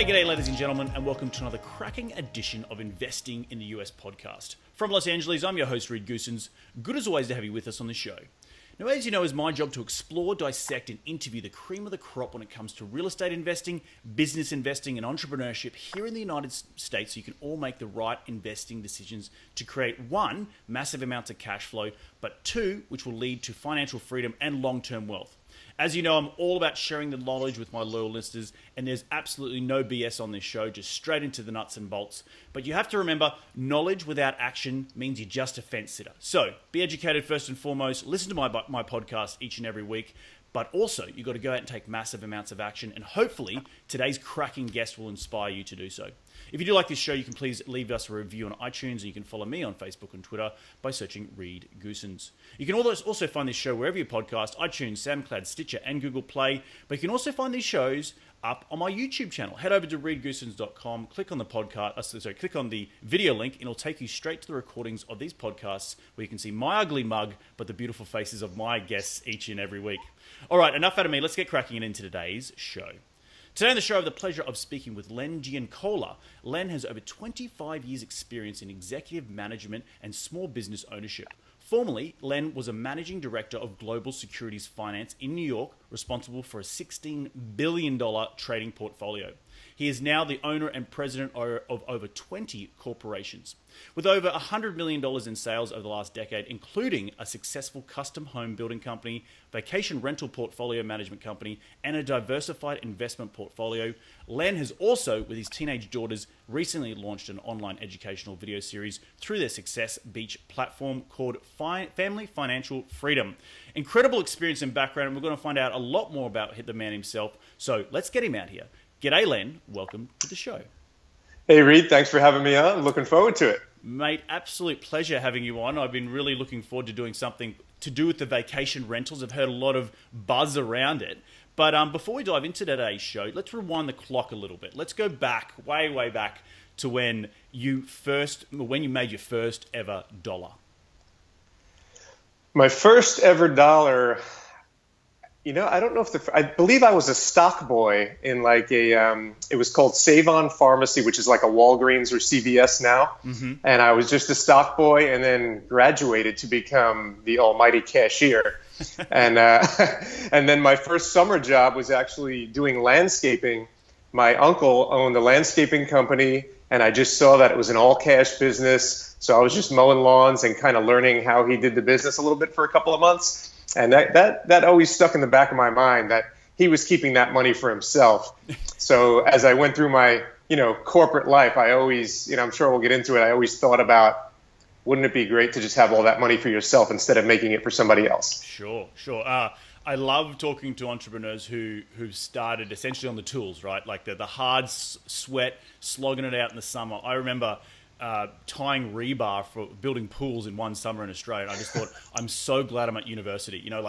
G'day ladies and gentlemen, and welcome to another cracking edition of Investing in the US podcast. From Los Angeles, I'm your host, Reed Goossens. Good as always to have you with us on the show. Now, as you know, it's my job to explore, dissect, and interview the cream of the crop when it comes to real estate investing, business investing, and entrepreneurship here in the United States so you can all make the right investing decisions to create, one, massive amounts of cash flow, but two, which will lead to financial freedom and long-term wealth. As you know, I'm all about sharing the knowledge with my loyal listeners, and there's absolutely no BS on this show, just straight into the nuts and bolts. But you have to remember, knowledge without action means you're just a fence sitter. So, be educated first and foremost, listen to my podcast each and every week, but also, you've got to go out and take massive amounts of action, and hopefully, today's cracking guest will inspire you to do so. If you do like this show, you can please leave us a review on iTunes, and you can follow me on Facebook and Twitter by searching Reed Goossens. You can also find this show wherever you podcast, iTunes, SoundCloud, Stitcher, and Google Play, but you can also find these shows up on my YouTube channel. Head over to reedgoossens.com, click on the video link, and it'll take you straight to the recordings of these podcasts where you can see my ugly mug, but the beautiful faces of my guests each and every week. All right, enough out of me. Let's get cracking into today's show. Today on the show, I have the pleasure of speaking with Len Giancola. Len has over 25 years' experience in executive management and small business ownership. Formerly, Len was a managing director of Global Securities Finance in New York, responsible for a $16 billion trading portfolio. He is now the owner and president of over 20 corporations. With over $100 million in sales over the last decade, including a successful custom home building company, vacation rental portfolio management company, and a diversified investment portfolio, Len has also, with his teenage daughters, recently launched an online educational video series through their Success Beach platform called Family Financial Freedom. Incredible experience and background, and we're going to find out a lot more about the man himself. So let's get him out here. G'day, Len. Welcome to the show. Hey, Reed. Thanks for having me on. Looking forward to it. Mate, absolute pleasure having you on. I've been really looking forward to doing something to do with the vacation rentals. I've heard a lot of buzz around it. But before we dive into today's show, let's rewind the clock a little bit. Let's go back, way back, to when you made your first ever dollar. My first ever dollar... I don't know if I believe I was a stock boy in it was called Save On Pharmacy, which is like a Walgreens or CVS now. Mm-hmm. And I was just a stock boy and then graduated to become the almighty cashier. and then my first summer job was actually doing landscaping. My uncle owned a landscaping company, and I just saw that it was an all cash business. So I was just mowing lawns and kind of learning how he did the business a little bit for a couple of months. And that always stuck in the back of my mind, that he was keeping that money for himself. So as I went through my, corporate life, I always, I'm sure we'll get into it, I always thought about, wouldn't it be great to just have all that money for yourself instead of making it for somebody else? Sure. I love talking to entrepreneurs who started essentially on the tools, right? Like the hard sweat, slogging it out in the summer. I remember tying rebar for building pools in one summer in Australia. And I just thought, I'm so glad I'm at university. I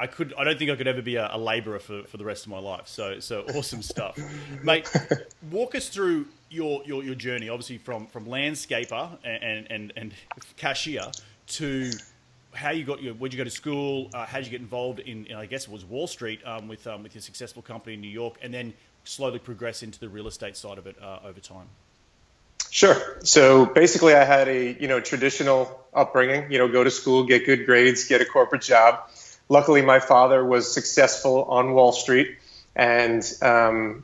don't think I could ever be a laborer for the rest of my life. So awesome stuff. Mate, walk us through your journey, obviously from landscaper and cashier to how you got where'd you go to school, how did you get involved in I guess it was Wall Street with your successful company in New York, and then slowly progress into the real estate side of it over time. Sure. So basically I had a, traditional upbringing, go to school, get good grades, get a corporate job. Luckily, my father was successful on Wall Street, and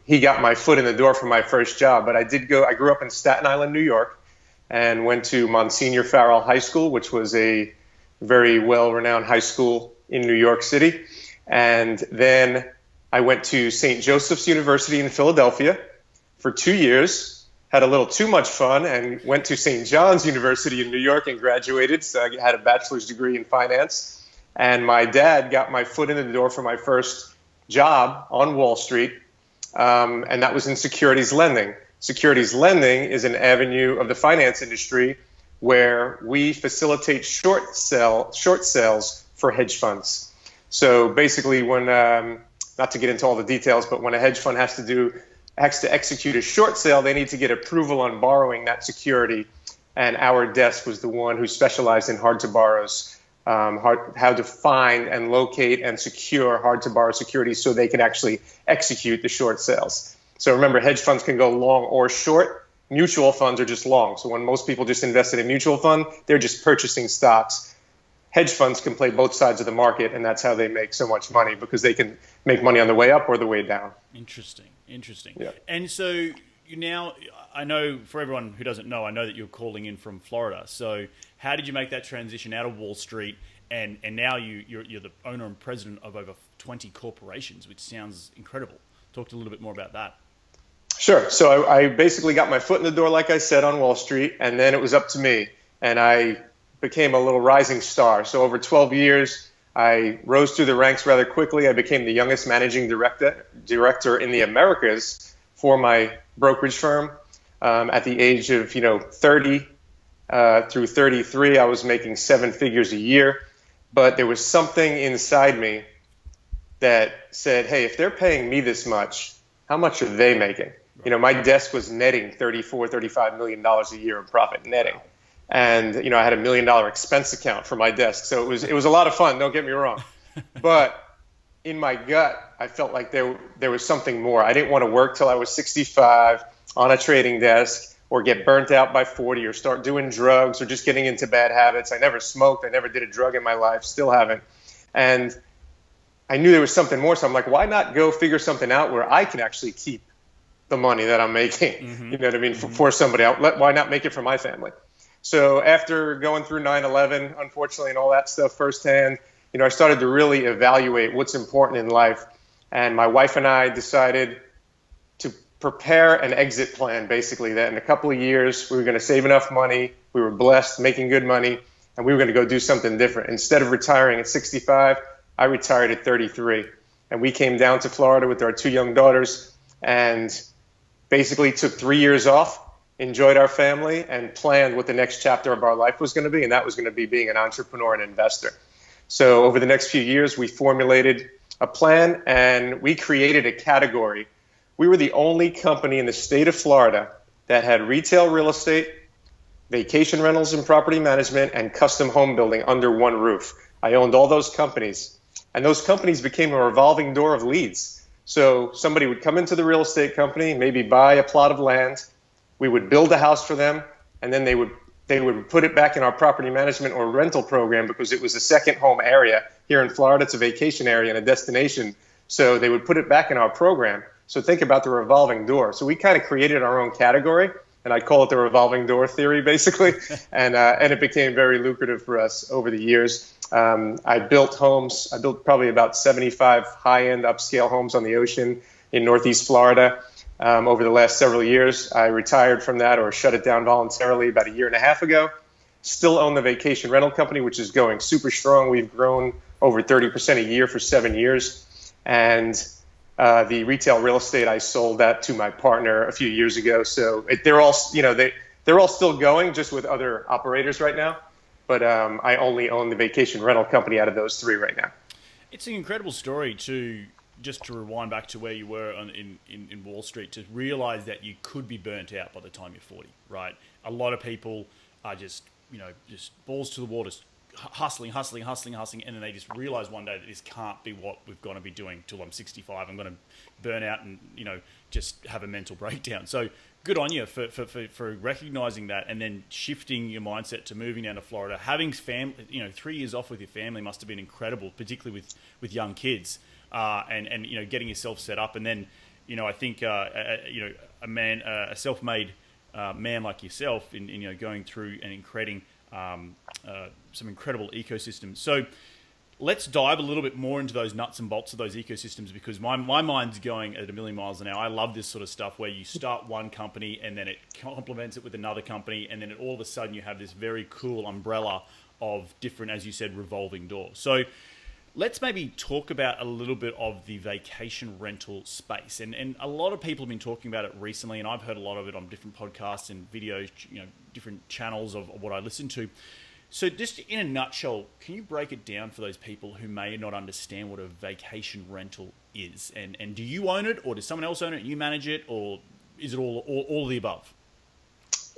he got my foot in the door for my first job. But I grew up in Staten Island, New York, and went to Monsignor Farrell High School, which was a very well-renowned high school in New York City. And then I went to St. Joseph's University in Philadelphia for 2 years. Had a little too much fun and went to St. John's University in New York and graduated. So I had a bachelor's degree in finance. And my dad got my foot in the door for my first job on Wall Street. And that was in securities lending. Securities lending is an avenue of the finance industry where we facilitate short sales for hedge funds. So basically when, not to get into all the details, but when a hedge fund has to execute a short sale, they need to get approval on borrowing that security. And our desk was the one who specialized in hard to borrows, how to find and locate and secure hard to borrow securities so they can actually execute the short sales. So remember, hedge funds can go long or short. Mutual funds are just long. So when most people just invest in a mutual fund, they're just purchasing stocks. Hedge funds can play both sides of the market, and that's how they make so much money, because they can make money on the way up or the way down. Interesting. Yeah. And so you now, I know for everyone who doesn't know, I know that you're calling in from Florida. So how did you make that transition out of Wall Street, and now you're the owner and president of over 20 corporations, which sounds incredible. Talk a little bit more about that. Sure. So I basically got my foot in the door, like I said, on Wall Street, and then it was up to me, and I became a little rising star. So over 12 years, I rose through the ranks rather quickly. I became the youngest managing director in the Americas for my brokerage firm. At the age of 30 through 33, I was making 7 figures a year. But there was something inside me that said, hey, if they're paying me this much, how much are they making? My desk was netting $34-35 million a year in profit, netting. And, I had $1 million expense account for my desk. So it was a lot of fun, don't get me wrong. But in my gut, I felt like there was something more. I didn't want to work till I was 65 on a trading desk, or get burnt out by 40, or start doing drugs, or just getting into bad habits. I never smoked. I never did a drug in my life, still haven't. And I knew there was something more. So I'm like, why not go figure something out where I can actually keep the money that I'm making, Mm-hmm. you know what I mean, for somebody else? Why not make it for my family? So after going through 9/11, unfortunately, and all that stuff firsthand, I started to really evaluate what's important in life. And my wife and I decided to prepare an exit plan, basically, that in a couple of years, we were going to save enough money. We were blessed, making good money, and we were going to go do something different. Instead of retiring at 65, I retired at 33. And we came down to Florida with our 2 young daughters and basically took 3 years off, enjoyed our family, and planned what the next chapter of our life was going to be, and that was going to be being an entrepreneur and investor. So over the next few years, we formulated a plan, and we created a category. We were the only company in the state of Florida that had retail real estate, vacation rentals and property management, and custom home building under one roof. I owned all those companies, and those companies became a revolving door of leads. So somebody would come into the real estate company, maybe buy a plot of land. We would build a house for them, and then they would put it back in our property management or rental program, because it was a second home area. Here in Florida, it's a vacation area and a destination. So they would put it back in our program. So think about the revolving door. So we kind of created our own category, and I call it the revolving door theory, basically. And it became very lucrative for us over the years. I built homes. I built probably about 75 high-end upscale homes on the ocean in Northeast Florida. Over the last several years, I retired from that, or shut it down voluntarily, about 1.5 years ago. Still own the vacation rental company, which is going super strong. We've grown over 30% a year for 7 years. And the retail real estate, I sold that to my partner a few years ago. So they're all still going, just with other operators right now. But I only own the vacation rental company out of those 3 right now. It's an incredible story to rewind back to where you were in Wall Street, to realize that you could be burnt out by the time you're 40, right? A lot of people are just balls to the wall, just hustling, and then they just realize one day that this can't be what we're going to be doing till I'm 65. I'm going to burn out and, just have a mental breakdown. So good on you for recognizing that, and then shifting your mindset to moving down to Florida. Having 3 years off with your family must have been incredible, particularly with young kids. And getting yourself set up, and then I think a self-made man like yourself in going through and creating some incredible ecosystems. So let's dive a little bit more into those nuts and bolts of those ecosystems, because my mind's going at 1,000,000 miles an hour. I love this sort of stuff where you start one company and then it complements it with another company, and then all of a sudden you have this very cool umbrella of different, as you said, revolving doors. So let's maybe talk about a little bit of the vacation rental space. And a lot of people have been talking about it recently, and I've heard a lot of it on different podcasts and videos, different channels of what I listen to. So just in a nutshell, can you break it down for those people who may not understand what a vacation rental is? And do you own it, or does someone else own it and you manage it, or is it all of the above?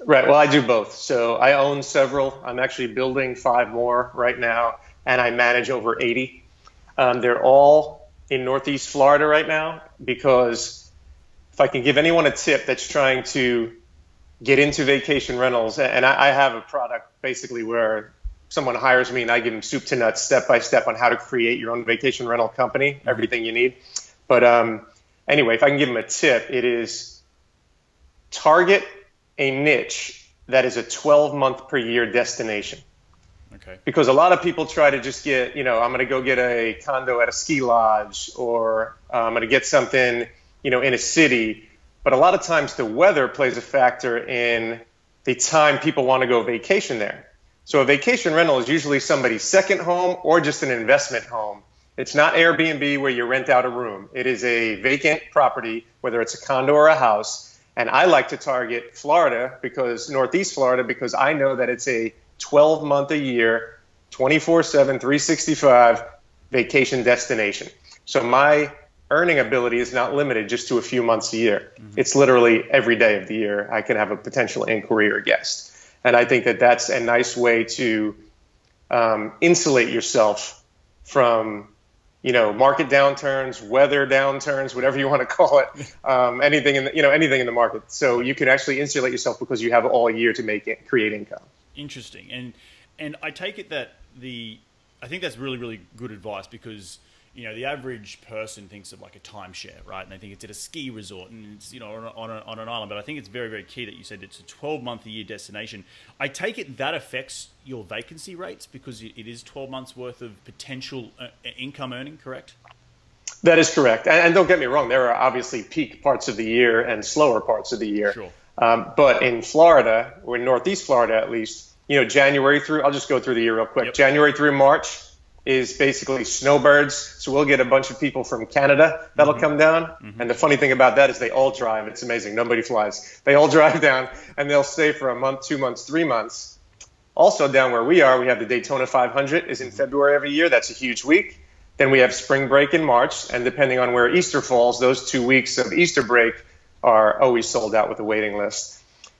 Right. Well, I do both. So I own several. I'm actually building 5 more right now, and I manage over 80. They're all in Northeast Florida right now, because if I can give anyone a tip that's trying to get into vacation rentals, and I have a product basically where someone hires me and I give them soup to nuts, step by step on how to create your own vacation rental company, everything you need. But anyway, if I can give them a tip, it is target a niche that is a 12-month per year destination. Okay. Because a lot of people try to just get, I'm going to go get a condo at a ski lodge, or I'm going to get something, in a city. But a lot of times the weather plays a factor in the time people want to go vacation there. So a vacation rental is usually somebody's second home or just an investment home. It's not Airbnb where you rent out a room. It is a vacant property, whether it's a condo or a house. And I like to target Florida, Northeast Florida, because I know that it's a 12-month a year, 24/7, 365 vacation destination. So my earning ability is not limited just to a few months a year. Mm-hmm. It's literally every day of the year I can have a potential inquiry or guest. And I think that that's a nice way to insulate yourself from, market downturns, weather downturns, whatever you want to call it, anything in the market. So you can actually insulate yourself because you have all year to create income. Interesting. And I take it that I think that's really, really good advice, because the average person thinks of like a timeshare, right? And they think it's at a ski resort and it's, on an island. But I think it's very, very key that you said it's a 12-month a year destination. I take it that affects your vacancy rates because it is 12 months worth of potential income earning, correct? That is correct. And don't get me wrong, there are obviously peak parts of the year and slower parts of the year. Sure. But in Florida, or in Northeast Florida at least, I'll just go through the year real quick. Yep. January through March is basically snowbirds. So we'll get a bunch of people from Canada that'll come down. Mm-hmm. And the funny thing about that is they all drive. It's amazing. Nobody flies. They all drive down and they'll stay for a month, 2 months, 3 months. Also down where we are, we have the Daytona 500 is in February every year. That's a huge week. Then we have spring break in March. And depending on where Easter falls, those 2 weeks of Easter break are always sold out with a waiting list.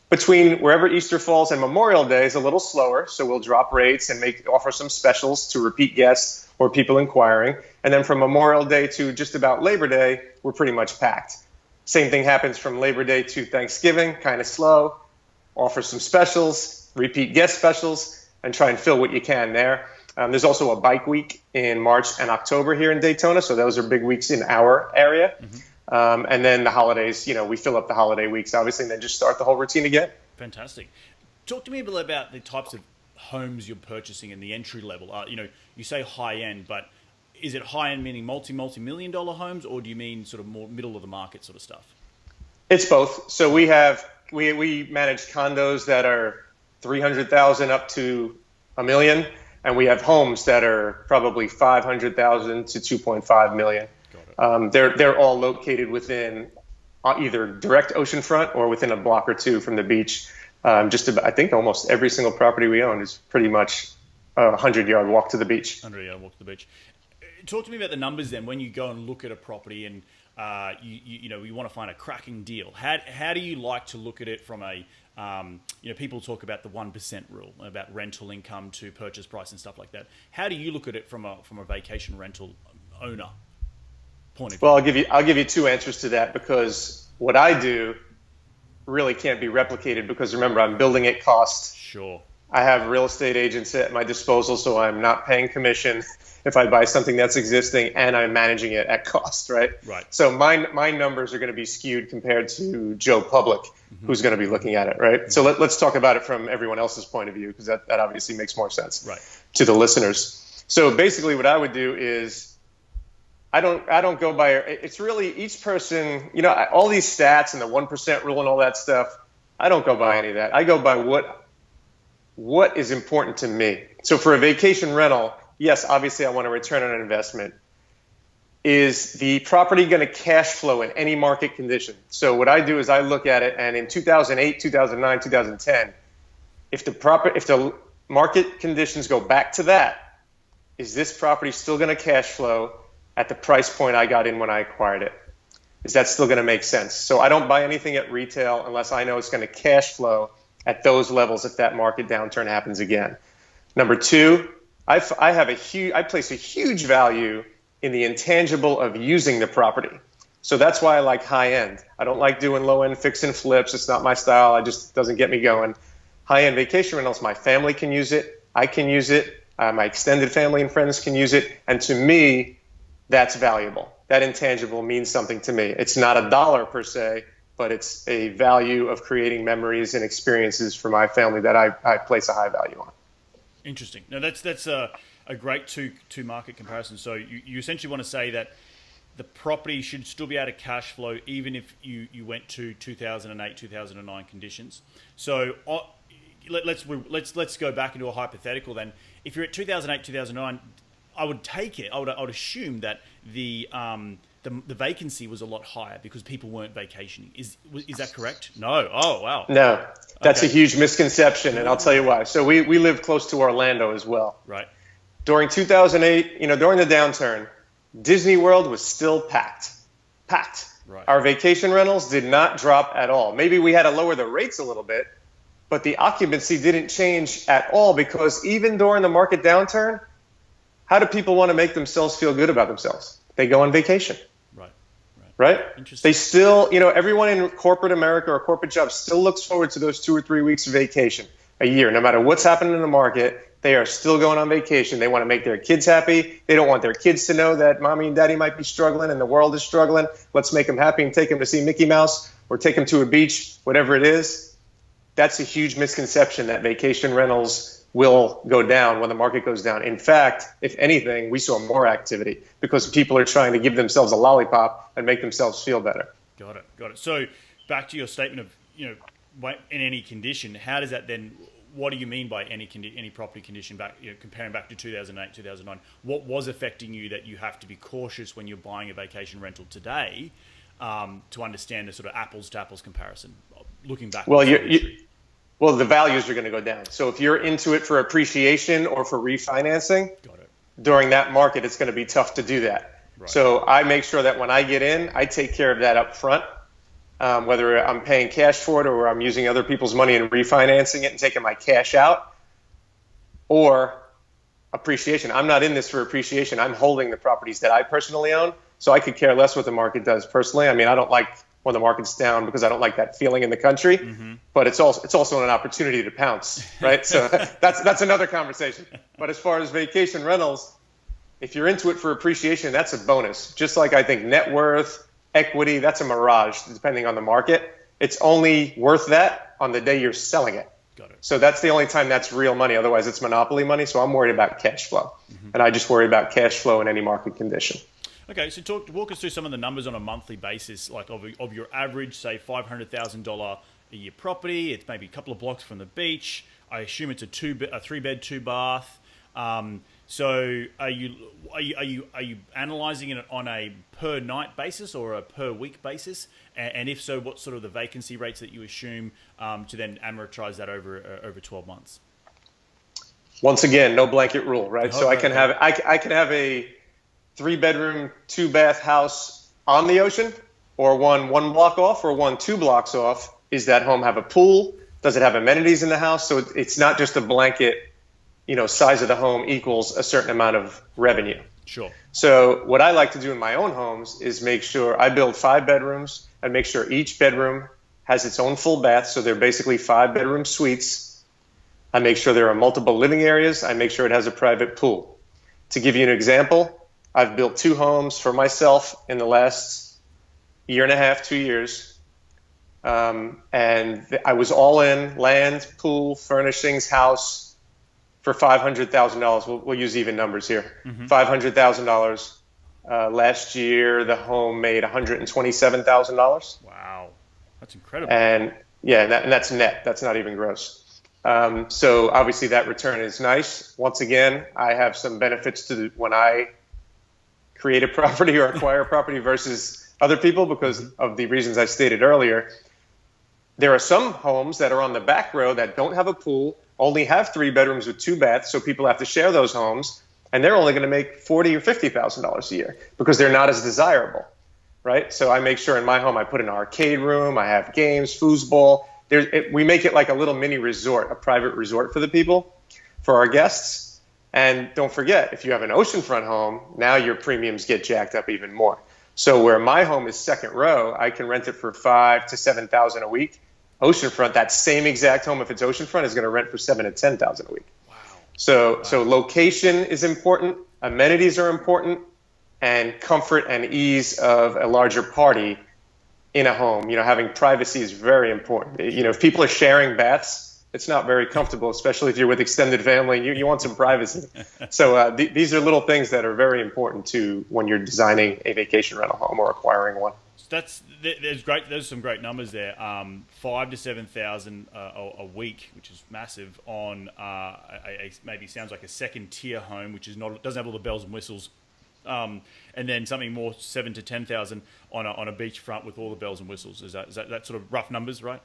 Between wherever Easter falls and Memorial Day is a little slower, so we'll drop rates and offer some specials to repeat guests or people inquiring. And then from Memorial Day to just about Labor Day, we're pretty much packed. Same thing happens from Labor Day to Thanksgiving, kind of slow. Offer some specials, repeat guest specials, and try and fill what you can there. There's also a bike week in March and October here in Daytona, so those are big weeks in our area. Mm-hmm. And then the holidays, we fill up the holiday weeks, obviously, and then just start the whole routine again. Fantastic. Talk to me a bit about the types of homes you're purchasing and the entry level. You say high end, but is it high end meaning multi-million dollar homes, or do you mean sort of more middle of the market sort of stuff? It's both. So we manage condos that are 300,000 up to $1 million, and we have homes that are probably 500,000 to 2.5 million. They're all located within either direct oceanfront or within a block or two from the beach. I think almost every single property we own is pretty much a 100-yard walk to the beach. 100-yard walk to the beach. Talk to me about the numbers then. When you go and look at a property and you want to find a cracking deal, how do you like to look at it from a people talk about the 1% rule about rental income to purchase price and stuff like that. How do you look at it from a vacation rental owner point of view? Well, I'll give you two answers to that, because what I do really can't be replicated, because remember, I'm building at cost. Sure. I have real estate agents at my disposal, so I'm not paying commission if I buy something that's existing, and I'm managing it at cost, right? Right. So my numbers are going to be skewed compared to Joe Public, who's going to be looking at it, right? So let's talk about it from everyone else's point of view, because that obviously makes more sense to the listeners. So basically what I would do is I don't go by, it's really each person, all these stats and the 1% rule and all that stuff, I don't go by any of that. I go by what is important to me. So for a vacation rental, yes, obviously I want a return on investment. Is the property going to cash flow in any market condition? So what I do is I look at it, and in 2008, 2009, 2010, if the market conditions go back to that, is this property still going to cash flow at the price point I got in when I acquired it? Is that still going to make sense? So I don't buy anything at retail unless I know it's going to cash flow at those levels if that market downturn happens again. Number two, I place a huge value in the intangible of using the property. So that's why I like high end. I don't like doing low end fix and flips. It's not my style. It doesn't get me going. High end vacation rentals, my family can use it. I can use it. My extended family and friends can use it. And to me, that's valuable. That intangible means something to me. It's not a dollar per se, but it's a value of creating memories and experiences for my family that I place a high value on. Interesting. Now that's a great two market comparison. So you essentially want to say that the property should still be able to cash flow even if you went to 2008, 2009 conditions. So let's go back into a hypothetical then. If you're at 2008, 2009, I would take it. I would assume that the vacancy was a lot higher because people weren't vacationing. Is that correct? No. Oh, wow. No, that's a huge misconception, and I'll tell you why. So we live close to Orlando as well. Right. During 2008, during the downturn, Disney World was still packed. Right. Our vacation rentals did not drop at all. Maybe we had to lower the rates a little bit, but the occupancy didn't change at all because even during the market downturn, how do people want to make themselves feel good about themselves? They go on vacation. Right? Interesting. They still, everyone in corporate America or corporate jobs still looks forward to those 2 or 3 weeks of vacation a year. No matter what's happening in the market, they are still going on vacation. They want to make their kids happy. They don't want their kids to know that mommy and daddy might be struggling and the world is struggling. Let's make them happy and take them to see Mickey Mouse or take them to a beach, whatever it is. That's a huge misconception that vacation rentals will go down when the market goes down. In fact, if anything, we saw more activity because people are trying to give themselves a lollipop and make themselves feel better. Got it. So back to your statement of, in any condition, how does that then, what do you mean by any property condition back, comparing back to 2008, 2009? What was affecting you that you have to be cautious when you're buying a vacation rental today to understand the sort of apples to apples comparison, looking back? Well, the values are going to go down. So if you're into it for appreciation or for refinancing, during that market, it's going to be tough to do that. Right. So I make sure that when I get in, I take care of that up front, whether I'm paying cash for it or I'm using other people's money and refinancing it and taking my cash out, or appreciation. I'm not in this for appreciation. I'm holding the properties that I personally own, so I could care less what the market does personally. I mean, I don't like when the market's down because I don't like that feeling in the country, but it's also an opportunity to pounce, right? So that's another conversation. But as far as vacation rentals, if you're into it for appreciation, that's a bonus. Just like I think net worth, equity, that's a mirage depending on the market. It's only worth that on the day you're selling it. Got it. So that's the only time that's real money. Otherwise, it's monopoly money. So I'm worried about cash flow, and I just worry about cash flow in any market condition. Okay, so walk us through some of the numbers on a monthly basis, like of your average, say, $500,000 a year property. It's maybe a couple of blocks from the beach. I assume it's a 3-bed, 2-bath. So are you analysing it on a per night basis or a per week basis? And if so, what sort of the vacancy rates that you assume to then amortize that over 12 months? Once again, no blanket rule, right? So I can have a 3-bedroom, 2-bath house on the ocean, or one block off, or one 2 blocks off. Is that home have a pool? Does it have amenities in the house? So it's not just a blanket, size of the home equals a certain amount of revenue. Sure. So what I like to do in my own homes is make sure I build 5 bedrooms and make sure each bedroom has its own full bath. So they're basically 5-bedroom suites. I make sure there are multiple living areas. I make sure it has a private pool. To give you an example, I've built 2 homes for myself in the last year and a half, 2 years. And I was all in land, pool, furnishings, house for $500,000. We'll use even numbers here. $500,000. Last year, the home made $127,000. Wow. That's incredible. And that's net. That's not even gross. So obviously that return is nice. Once again, I have some benefits when I create a property or acquire a property versus other people because of the reasons I stated earlier. There are some homes that are on the back row that don't have a pool, only have 3 bedrooms with 2 baths, so people have to share those homes, and they're only going to make $40,000 or $50,000 a year because they're not as desirable, right? So I make sure in my home I put an arcade room, I have games, foosball. We make it like a little mini resort, a private resort for the people, for our guests. And don't forget, if you have an oceanfront home, now your premiums get jacked up even more. So where my home is second row, I can rent it for 5,000 to 7,000 a week. Oceanfront, that same exact home, if it's oceanfront, is going to rent for 7,000 to 10,000 a week. Wow. So location is important, amenities are important, and comfort and ease of a larger party in a home. Having privacy is very important. If people are sharing baths, it's not very comfortable, especially if you're with extended family. You want some privacy. So these are little things that are very important to when you're designing a vacation rental home or acquiring one. There's some great numbers there. 5,000 to 7,000 a week, which is massive. On maybe sounds like a second tier home, which doesn't have all the bells and whistles. And then something more 7,000 to 10,000 on a beachfront with all the bells and whistles. Is that sort of rough numbers, right?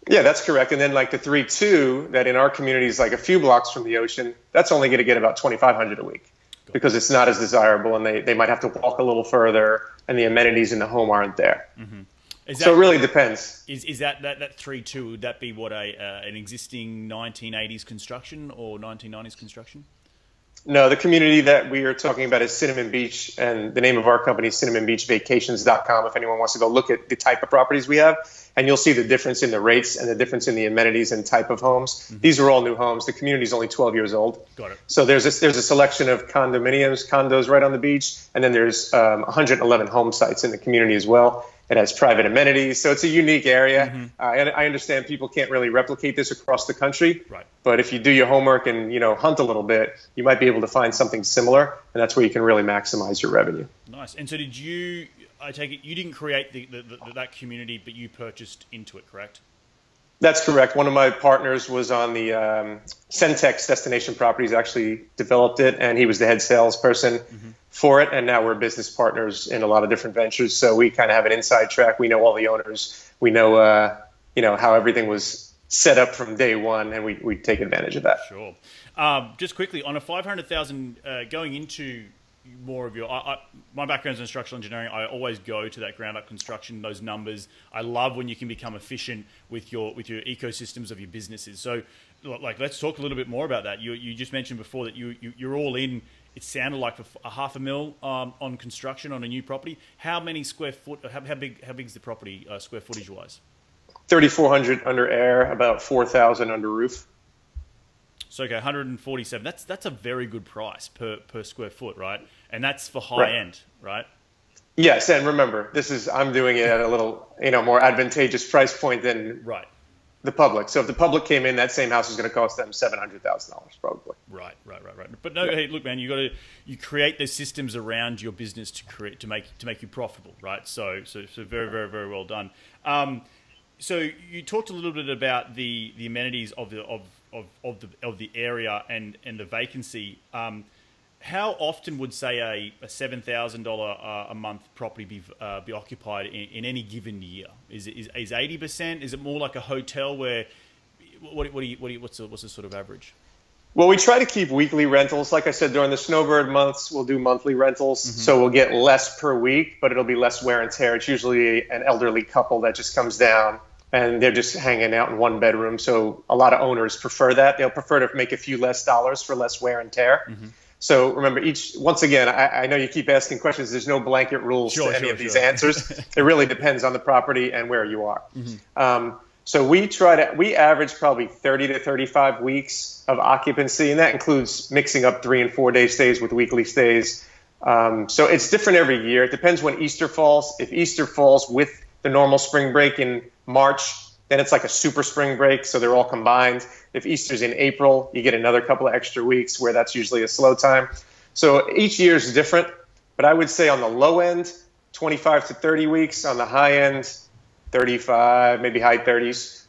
Yeah, that's correct. And then like the 3.2 that in our community is like a few blocks from the ocean, that's only going to get about 2,500 a week because it's not as desirable, and they might have to walk a little further, and the amenities in the home aren't there. Mm-hmm. So it really depends. Is that 3.2? Would that be what an existing 1980s construction or 1990s construction? No, the community that we are talking about is Cinnamon Beach, and the name of our company is cinnamonbeachvacations.com if anyone wants to go look at the type of properties we have, and you'll see the difference in the rates and the difference in the amenities and type of homes. Mm-hmm. These are all new homes. The community is only 12 years old. Got it. So there's a selection of condos right on the beach, and then there's 111 home sites in the community as well. It has private amenities, so it's a unique area. Mm-hmm. I understand people can't really replicate this across the country, right? But if you do your homework and hunt a little bit, you might be able to find something similar, and that's where you can really maximize your revenue. Nice. And so, I take it you didn't create that community, but you purchased into it, correct? That's correct. One of my partners was on the Centex Destination Properties, actually developed it, and he was the head salesperson for it. And now we're business partners in a lot of different ventures. So we kind of have an inside track. We know all the owners. We know, how everything was set up from day one, and we take advantage of that. Sure. Just quickly, on a 500,000, going into more of your, my background's in structural engineering. I always go to that ground up construction, those numbers. I love when you can become efficient with your ecosystems of your businesses. So let's talk a little bit more about that. You just mentioned before that you're all in. It sounded like for $500,000 on construction on a new property. How many square foot? How big is the property square footage wise? 3,400 under air, about 4,000 under roof. So okay, 147. That's a very good price per square foot, right? And that's for high end, right? Yes, and remember, I'm doing it at a little more advantageous price point than the public. So if the public came in, that same house is going to cost them $700,000 probably. Right. But no, hey, look, man, you create those systems around your business to make you profitable, right? So very, very, very well done. So you talked a little bit about the amenities of the area and the vacancy. How often would say a $7,000 a month property be occupied in any given year? Is 80%? Is it more like a hotel where? What's the sort of average? Well, we try to keep weekly rentals. Like I said, during the snowbird months, we'll do monthly rentals. Mm-hmm. So we'll get less per week, but it'll be less wear and tear. It's usually an elderly couple that just comes down, and they're just hanging out in one bedroom. So a lot of owners prefer that. They'll prefer to make a few less dollars for less wear and tear. Mm-hmm. So remember, once again, I know you keep asking questions. There's no blanket rules to any of these answers. It really depends on the property and where you are. Mm-hmm. So we average probably 30 to 35 weeks of occupancy, and that includes mixing up 3 and 4 day stays with weekly stays. So it's different every year. It depends when Easter falls. If Easter falls with the normal spring break in March, then it's like a super spring break, so they're all combined. If Easter's in April, you get another couple of extra weeks where that's usually a slow time. So each year is different, but I would say on the low end, 25 to 30 weeks. On the high end, 35, maybe high 30s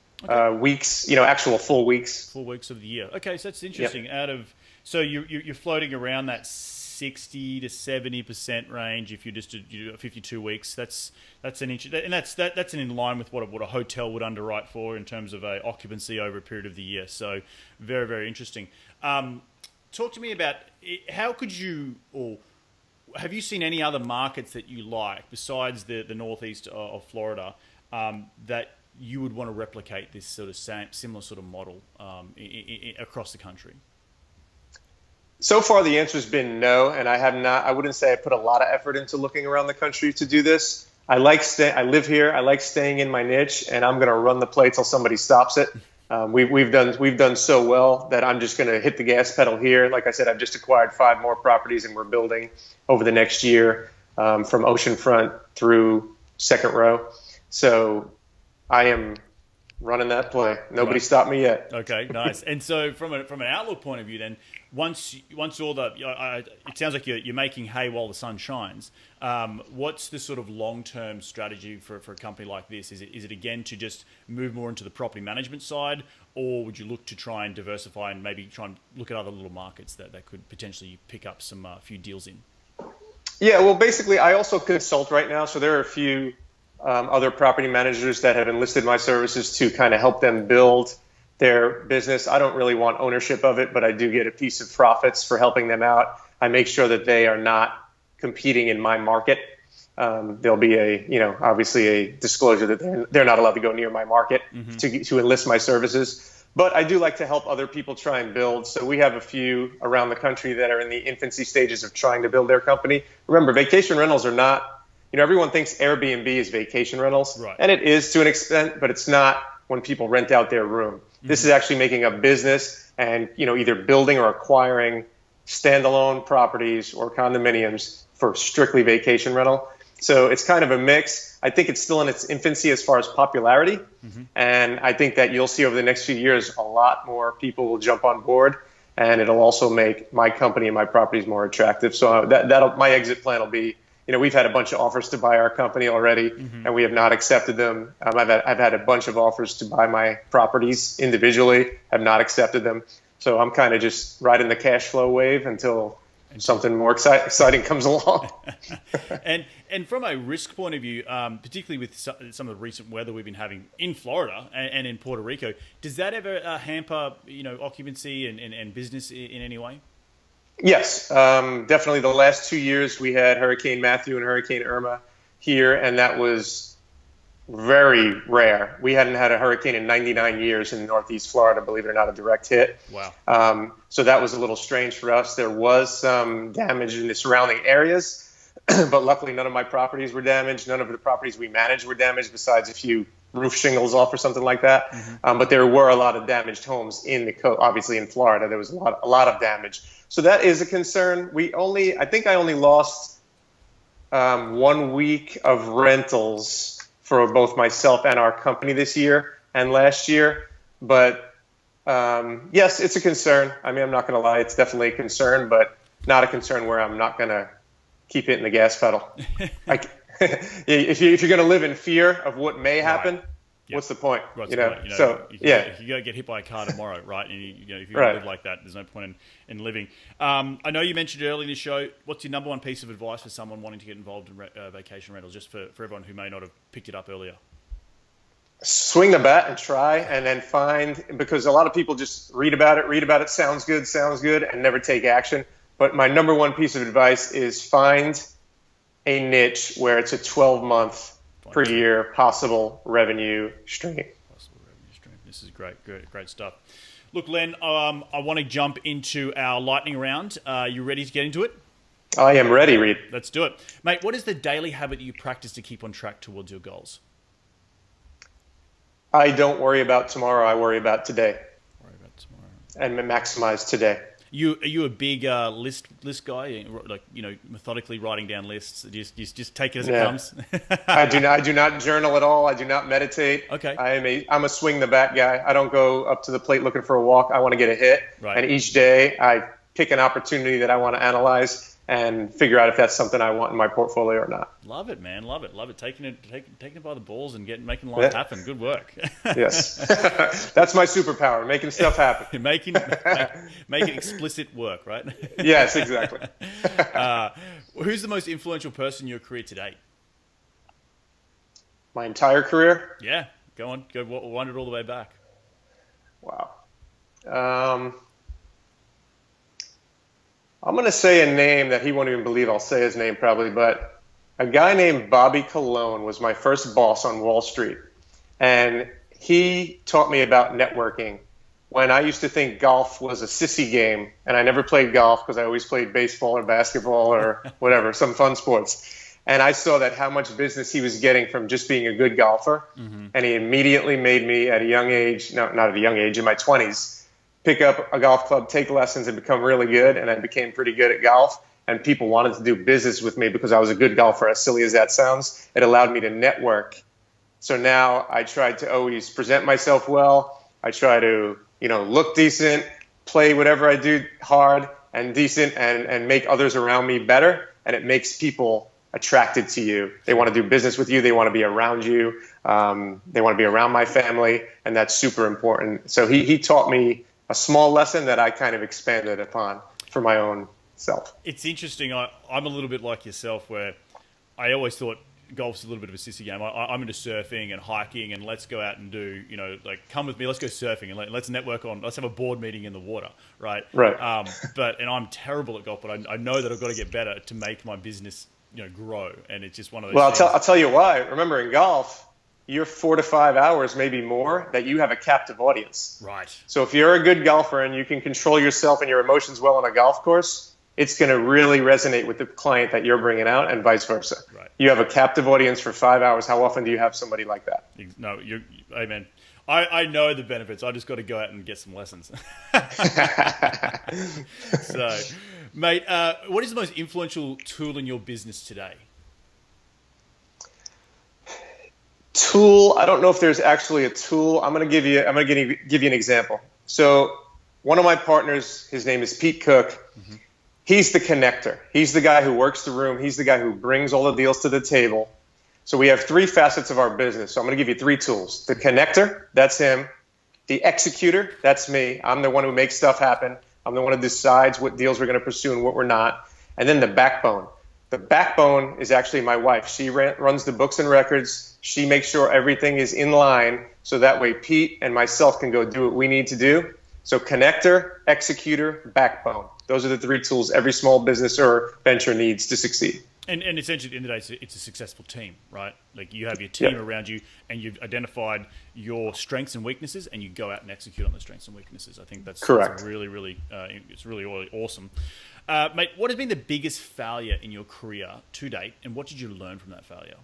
weeks, actual full weeks. Full weeks of the year. Okay, so that's interesting. Yep. So you're floating around that 60 to 70% range if you just do 52 weeks. That's in line with what a hotel would underwrite for in terms of a occupancy over a period of the year. So very, very interesting. Talk to me about how could you, or have you seen any other markets that you like besides the northeast of Florida that you would want to replicate this sort of similar sort of model across the country? So far, the answer's been no, and I wouldn't say I put a lot of effort into looking around the country to do this. I live here. I like staying in my niche, and I'm going to run the play till somebody stops it. We've done so well that I'm just going to hit the gas pedal here. Like I said, I've just acquired 5 more properties, and we're building over the next year from oceanfront through second row. So I am running that play. Nobody stopped me yet. Okay, nice. And so from an outlook point of view, then once all the it sounds like you're making hay while the sun shines. What's the sort of long-term strategy for a company like this? Is it again to just move more into the property management side, or would you look to try and diversify and maybe try and look at other little markets that could potentially pick up some few deals in? Yeah, well, basically, I also consult right now, so there are a few other property managers that have enlisted my services to kind of help them build their business. I don't really want ownership of it, but I do get a piece of profits for helping them out. I make sure that they are not competing in my market. There'll be obviously a disclosure that they're not allowed to go near my market to enlist my services. But I do like to help other people try and build. So we have a few around the country that are in the infancy stages of trying to build their company. Remember, vacation rentals are not, everyone thinks Airbnb is vacation rentals, right. And it is to an extent, but it's not when people rent out their room. This is actually making a business and, either building or acquiring standalone properties or condominiums for strictly vacation rental. So it's kind of a mix. I think it's still in its infancy as far as popularity. And I think that you'll see over the next few years, a lot more people will jump on board, and it'll also make my company and my properties more attractive. So my exit plan will be, we've had a bunch of offers to buy our company already, and we have not accepted them. I've had a bunch of offers to buy my properties individually, have not accepted them. So I'm kind of just riding the cash flow wave until something more exciting comes along. and from a risk point of view, particularly with some of the recent weather we've been having in Florida and in Puerto Rico, does that ever hamper occupancy and business in any way? Yes, definitely. The last 2 years we had Hurricane Matthew and Hurricane Irma here, and that was very rare. We hadn't had a hurricane in 99 years in Northeast Florida, believe it or not, a direct hit. Wow. So that was a little strange for us. There was some damage in the surrounding areas, but luckily none of my properties were damaged. None of the properties we managed were damaged besides a few roof shingles off or something like that. But there were a lot of damaged homes in the coast. Obviously in Florida, there was a lot of damage. So that is a concern. I think I only lost 1 week of rentals for both myself and our company this year and last year. But yes, it's a concern. I mean, I'm not going to lie. It's definitely a concern, but not a concern where I'm not going to keep hitting the gas pedal. If you're going to live in fear of what may happen, right. Yep. What's the point? If you go get hit by a car tomorrow, right? And if you're going to live like that, there's no point in living. I know you mentioned earlier in the show, what's your number one piece of advice for someone wanting to get involved in vacation rentals, just for everyone who may not have picked it up earlier? Swing the bat and try, and then find, because a lot of people just read about it, sounds good, and never take action. But my number one piece of advice is find a niche where it's a 12-month per year possible revenue stream. This is great stuff. Look, Len, I want to jump into our lightning round. You ready to get into it? I am ready, Reed. Let's do it. Mate, what is the daily habit that you practice to keep on track towards your goals? I don't worry about tomorrow. I worry about today. And maximize today. Are you a big list guy? Like, methodically writing down lists? Just take it as it comes? I do not journal at all. I do not meditate. Okay. I'm a swing the bat guy. I don't go up to the plate looking for a walk. I want to get a hit. Right. And each day I pick an opportunity that I want to analyze and figure out if that's something I want in my portfolio or not. Love it, man. Love it. Taking it by the balls and making life happen. Good work. Yes. That's my superpower, making stuff happen. making explicit work, right? Yes, exactly. Who's the most influential person in your career to date? My entire career? Yeah. Go on. Go wind it all the way back. Wow. I'm going to say a name that he won't even believe I'll say his name probably, but a guy named Bobby Colon was my first boss on Wall Street. And he taught me about networking when I used to think golf was a sissy game, and I never played golf because I always played baseball or basketball or whatever, some fun sports. And I saw that how much business he was getting from just being a good golfer. And he immediately made me at a young age, no, not at a young age, in my 20s, pick up a golf club, take lessons, and become really good. And I became pretty good at golf. And people wanted to do business with me because I was a good golfer, as silly as that sounds. It allowed me to network. So now I try to always present myself well. I try to, look decent, play whatever I do hard and decent, and make others around me better. And it makes people attracted to you. They want to do business with you. They want to be around you. They want to be around my family. And that's super important. So he taught me a small lesson that I kind of expanded upon for my own self. It's interesting. I'm a little bit like yourself, where I always thought golf's a little bit of a sissy game. I'm into surfing and hiking, and let's go out and do, come with me, let's go surfing, and let's network let's have a board meeting in the water, right? Right. And I'm terrible at golf, but I know that I've got to get better to make my business, grow. And it's just one of those things. I'll tell you why. Remember, in golf, you're 4 to 5 hours, maybe more, that you have a captive audience. Right. So if you're a good golfer and you can control yourself and your emotions well on a golf course, it's going to really resonate with the client that you're bringing out, and vice versa. Right. You have a captive audience for 5 hours. How often do you have somebody like that? No, amen. I know the benefits. I just got to go out and get some lessons. So, mate, what is the most influential tool in your business today? Tool? I don't know if there's actually a tool. I'm going to give you an example. So, one of my partners, his name is Pete Cook. Mm-hmm. He's the connector. He's the guy who works the room. He's the guy who brings all the deals to the table. So we have 3 facets of our business. So I'm going to give you 3 tools. The connector, that's him. The executor, that's me. I'm the one who makes stuff happen. I'm the one who decides what deals we're going to pursue and what we're not. And then the backbone. The backbone is actually my wife. She runs the books and records. She makes sure everything is in line, so that way Pete and myself can go do what we need to do. So connector, executor, backbone. Those are the 3 tools every small business or venture needs to succeed. And essentially, at the end of the day, it's a successful team, right? Like, you have your team around you, and you've identified your strengths and weaknesses, and you go out and execute on those strengths and weaknesses. I think that's correct. That's it's really awesome. Mate, what has been the biggest failure in your career to date, and what did you learn from that failure?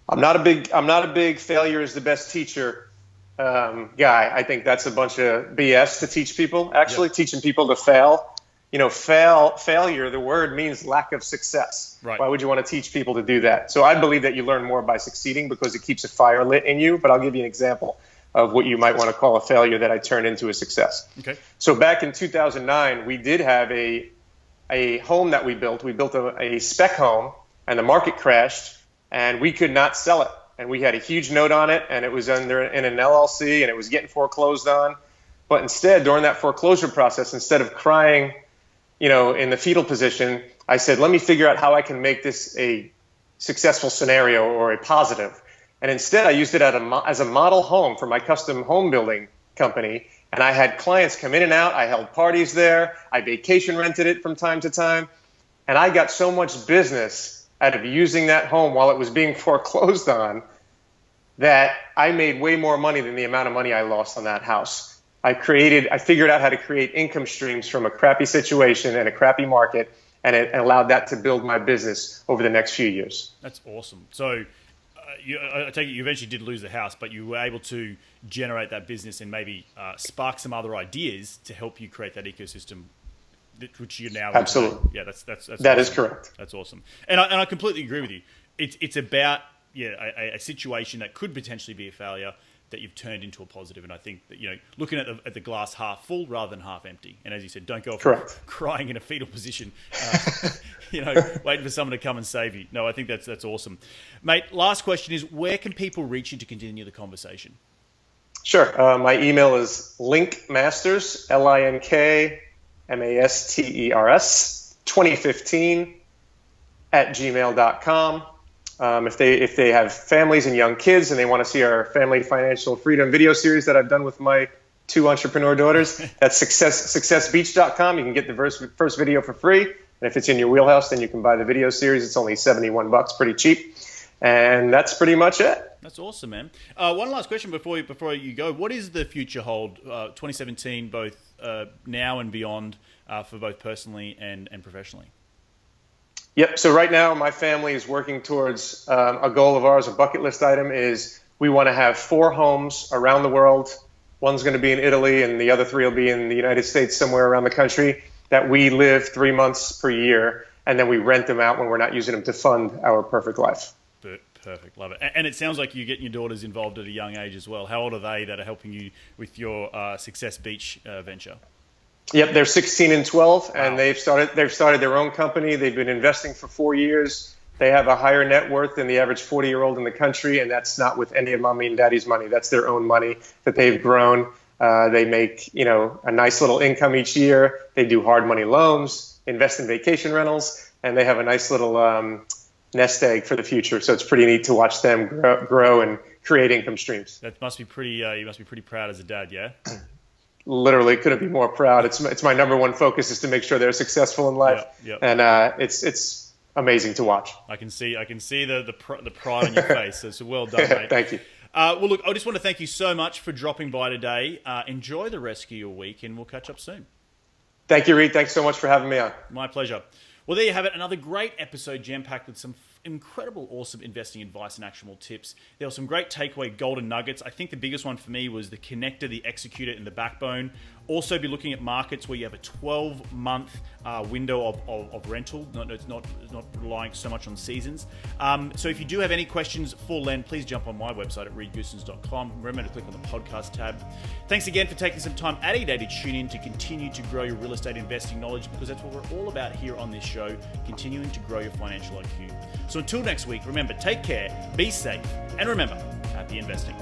I'm not a big failure is the best teacher guy. I think that's a bunch of BS to teach people. Actually, teaching people to fail. Failure, the word means lack of success. Right. Why would you want to teach people to do that? So I believe that you learn more by succeeding because it keeps a fire lit in you. But I'll give you an example of what you might want to call a failure that I turned into a success. Okay. So back in 2009, we did have a home that we built. We built a spec home, and the market crashed, and we could not sell it. And we had a huge note on it, and it was in an LLC, and it was getting foreclosed on. But instead, during that foreclosure process, instead of crying, in the fetal position, I said, let me figure out how I can make this a successful scenario or a positive. And instead, I used it as a model home for my custom home building company. And I had clients come in and out. I held parties there. I vacation rented it from time to time. And I got so much business out of using that home while it was being foreclosed on that I made way more money than the amount of money I lost on that house. I figured out how to create income streams from a crappy situation and a crappy market, and it allowed that to build my business over the next few years. That's awesome. So I take it you eventually did lose the house, but you were able to generate that business and maybe spark some other ideas to help you create that ecosystem, which you're now. Absolutely. Yeah, that's that awesome. is correct. That's awesome. And I completely agree with you. It's about a situation that could potentially be a failure that you've turned into a positive. And I think that, looking at the glass half full rather than half empty. And as you said, don't go off crying in a fetal position, waiting for someone to come and save you. No, I think that's awesome. Mate, last question is, where can people reach you to continue the conversation? Sure. My email is linkmasters, LINKMASTERS, 2015 @gmail.com. If they have families and young kids and they want to see our family financial freedom video series that I've done with my 2 entrepreneur daughters, that's successbeach.com. You can get the first video for free. And if it's in your wheelhouse, then you can buy the video series. It's only $71, pretty cheap. And that's pretty much it. That's awesome, man. One last question before you go. What is the future hold 2017, both now and beyond, for both personally and professionally? Yep. So right now, my family is working towards a goal of ours, a bucket list item is we want to have 4 homes around the world. One's going to be in Italy and the other 3 will be in the United States, somewhere around the country, that we live 3 months per year. And then we rent them out when we're not using them to fund our perfect life. Perfect. Love it. And it sounds like you're getting your daughters involved at a young age as well. How old are they that are helping you with your Success Beach venture? Yep, they're 16 and 12, Wow. and they've started their own company. They've been investing for 4 years. They have a higher net worth than the average 40-year-old in the country, and that's not with any of mommy and daddy's money. That's their own money that they've grown. They make, a nice little income each year. They do hard money loans, invest in vacation rentals, and they have a nice little nest egg for the future. So it's pretty neat to watch them grow and create income streams. That must be pretty. You must be pretty proud as a dad, yeah. Literally couldn't be more proud. It's my number one focus is to make sure they're successful in life. Yep. And it's amazing to watch. I can see the pride on your face. So well done, mate. Thank you. Well, look, I just want to thank you so much for dropping by today. Enjoy the rest of your week, and we'll catch up soon. Thank you, Reed. Thanks so much for having me on. My pleasure. Well, there you have it. Another great episode jam-packed with some incredible, awesome investing advice and actionable tips. There were some great takeaway golden nuggets. I think the biggest one for me was the connector, the executor, and the backbone. Also be looking at markets where you have a 12-month window of rental. It's not relying so much on seasons. So if you do have any questions for Len, please jump on my website at readgoossens.com. Remember to click on the podcast tab. Thanks again for taking some time out of your day to tune in to continue to grow your real estate investing knowledge, because that's what we're all about here on this show, continuing to grow your financial IQ. So until next week, remember, take care, be safe, and remember, happy investing.